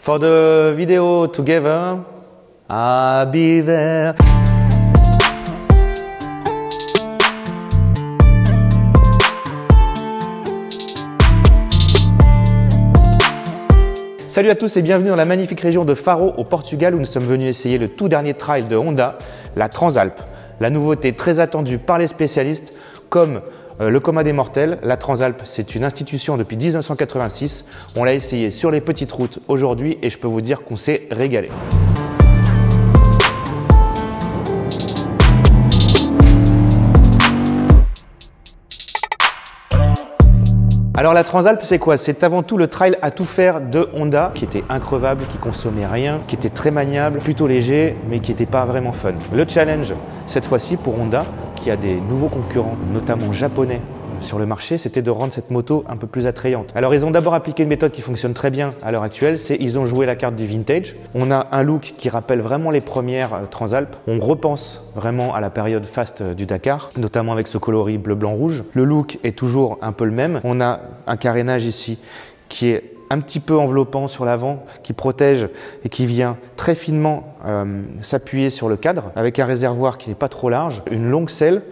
For the video together, I'll be there. Salut à tous et bienvenue dans la magnifique région de Faro au Portugal où nous sommes venus essayer le tout dernier trail de Honda, la Transalp. La nouveauté très attendue par les spécialistes comme le commun des mortels, la Transalp c'est une institution depuis 1986. On l'a essayé sur les petites routes aujourd'hui et je peux vous dire qu'on s'est régalé. Alors la Transalp c'est quoi? C'est avant tout le trail à tout faire de Honda qui était increvable, qui consommait rien, qui était très maniable, plutôt léger mais qui n'était pas vraiment fun. Le challenge cette fois-ci pour Honda qui a des nouveaux concurrents, notamment japonais sur le marché, c'était de rendre cette moto un peu plus attrayante. Alors ils ont d'abord appliqué une méthode qui fonctionne très bien à l'heure actuelle, c'est ils ont joué la carte du vintage. On a un look qui rappelle vraiment les premières Transalp. On repense vraiment à la période fast du Dakar, notamment avec ce coloris bleu, blanc, rouge. Le look est toujours un peu le même. On a un carénage ici qui est un petit peu enveloppant sur l'avant, qui protège et qui vient très finement s'appuyer sur le cadre, avec un réservoir qui n'est pas trop large, une longue selle,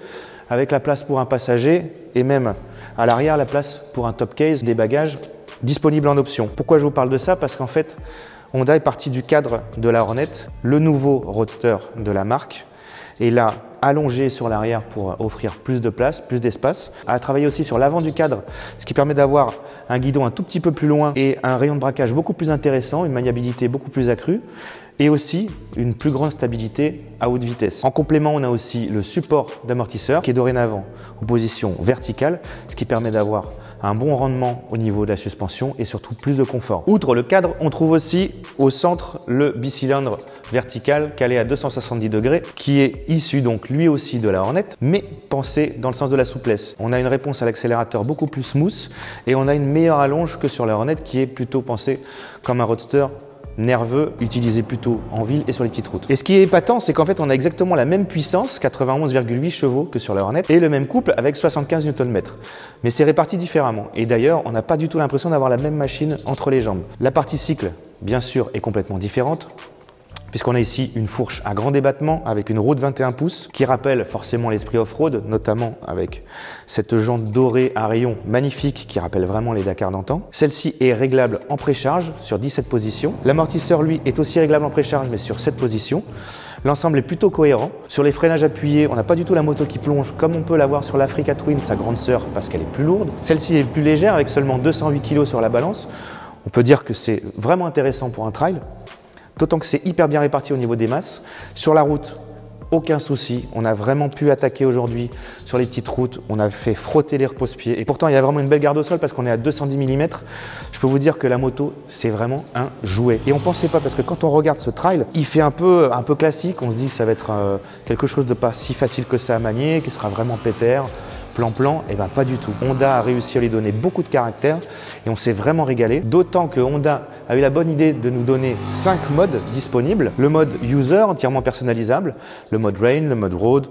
avec la place pour un passager et même à l'arrière la place pour un top case, des bagages disponibles en option. Pourquoi je vous parle de ça? Parce qu'en fait, Honda est parti du cadre de la Hornet, le nouveau roadster de la marque, et l'a allongé sur l'arrière pour offrir plus de place, plus d'espace. A travaillé aussi sur l'avant du cadre, ce qui permet d'avoir un guidon un tout petit peu plus loin et un rayon de braquage beaucoup plus intéressant, une maniabilité beaucoup plus accrue et aussi une plus grande stabilité à haute vitesse. En complément, on a aussi le support d'amortisseur qui est dorénavant en position verticale, ce qui permet d'avoir un bon rendement au niveau de la suspension et surtout plus de confort. Outre le cadre, on trouve aussi au centre le bicylindre vertical calé à 270 degrés qui est issu donc lui aussi de la Hornet mais pensé dans le sens de la souplesse. On a une réponse à l'accélérateur beaucoup plus smooth et on a une meilleure allonge que sur la Hornet qui est plutôt pensé comme un roadster nerveux, utilisé plutôt en ville et sur les petites routes. Et ce qui est épatant, c'est qu'en fait on a exactement la même puissance, 91,8 chevaux que sur la Hornet, et le même couple avec 75 Nm. Mais c'est réparti différemment. Et d'ailleurs, on n'a pas du tout l'impression d'avoir la même machine entre les jambes. La partie cycle, bien sûr, est complètement différente, puisqu'on a ici une fourche à grand débattement avec une roue de 21 pouces qui rappelle forcément l'esprit off-road, notamment avec cette jante dorée à rayons magnifique qui rappelle vraiment les Dakar d'antan. Celle-ci est réglable en précharge sur 17 positions. L'amortisseur, lui, est aussi réglable en précharge mais sur 7 positions. L'ensemble est plutôt cohérent. Sur les freinages appuyés, on n'a pas du tout la moto qui plonge comme on peut l'avoir sur l'Africa Twin, sa grande sœur, parce qu'elle est plus lourde. Celle-ci est plus légère avec seulement 208 kg sur la balance. On peut dire que c'est vraiment intéressant pour un trail. D'autant que c'est hyper bien réparti au niveau des masses. Sur la route, aucun souci. On a vraiment pu attaquer aujourd'hui sur les petites routes. On a fait frotter les repose-pieds. Et pourtant, il y a vraiment une belle garde au sol parce qu'on est à 210 mm. Je peux vous dire que la moto, c'est vraiment un jouet. Et on ne pensait pas parce que quand on regarde ce trail, il fait un peu classique. On se dit que ça va être quelque chose de pas si facile que ça à manier, qui sera vraiment pépère. Plan, et ben pas du tout. Honda a réussi à lui donner beaucoup de caractère et on s'est vraiment régalé. D'autant que Honda a eu la bonne idée de nous donner 5 modes disponibles. Le mode user entièrement personnalisable, le mode rain, le mode road,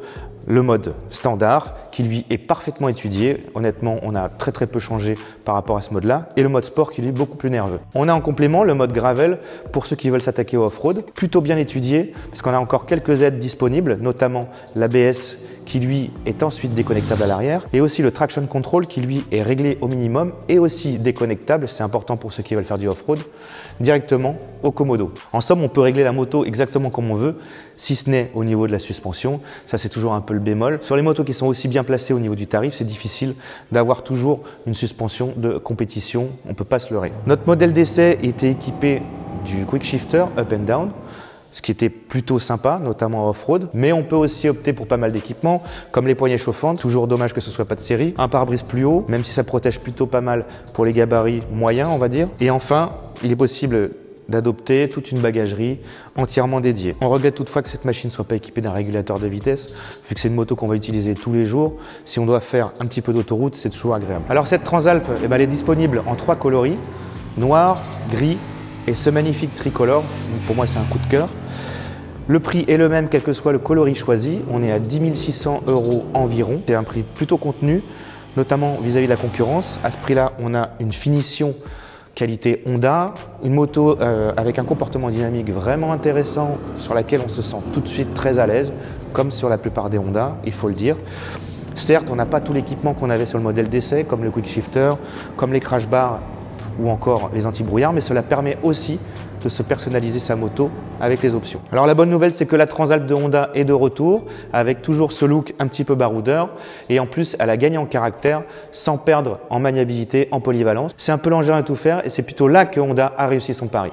le mode standard qui lui est parfaitement étudié. Honnêtement, on a très peu changé par rapport à ce mode-là. Et le mode sport qui lui est beaucoup plus nerveux. On a en complément le mode gravel pour ceux qui veulent s'attaquer au off-road. Plutôt bien étudié parce qu'on a encore quelques aides disponibles, notamment l'ABS qui lui est ensuite déconnectable à l'arrière et aussi le traction control qui lui est réglé au minimum et aussi déconnectable, c'est important pour ceux qui veulent faire du off-road, directement au commodo. En somme, on peut régler la moto exactement comme on veut, si ce n'est au niveau de la suspension. Ça, c'est toujours un peu le bémol. Sur les motos qui sont aussi bien placées au niveau du tarif, c'est difficile d'avoir toujours une suspension de compétition. On ne peut pas se leurrer. Notre modèle d'essai était équipé du quick shifter up and down, ce qui était plutôt sympa, notamment off-road. Mais on peut aussi opter pour pas mal d'équipements, comme les poignées chauffantes, toujours dommage que ce soit pas de série, un pare-brise plus haut, même si ça protège plutôt pas mal pour les gabarits moyens, on va dire. Et enfin, il est possible d'adopter toute une bagagerie entièrement dédiée. On regrette toutefois que cette machine ne soit pas équipée d'un régulateur de vitesse, vu que c'est une moto qu'on va utiliser tous les jours. Si on doit faire un petit peu d'autoroute, c'est toujours agréable. Alors cette Transalp, elle est disponible en 3 coloris, noir, gris et ce magnifique tricolore. Pour moi, c'est un coup de cœur. Le prix est le même quel que soit le coloris choisi. On est à 10 600 € environ. C'est un prix plutôt contenu, notamment vis-à-vis de la concurrence. À ce prix-là, on a une finition Qualité Honda, une moto avec un comportement dynamique vraiment intéressant sur laquelle on se sent tout de suite très à l'aise, comme sur la plupart des Honda, il faut le dire. Certes, on n'a pas tout l'équipement qu'on avait sur le modèle d'essai, comme le quick shifter, comme les crash bars ou encore les anti-brouillard, mais cela permet aussi de se personnaliser sa moto avec les options. Alors la bonne nouvelle, c'est que la Transalp de Honda est de retour avec toujours ce look un petit peu baroudeur et en plus elle a gagné en caractère sans perdre en maniabilité, en polyvalence. C'est un peu l'engin à tout faire et c'est plutôt là que Honda a réussi son pari.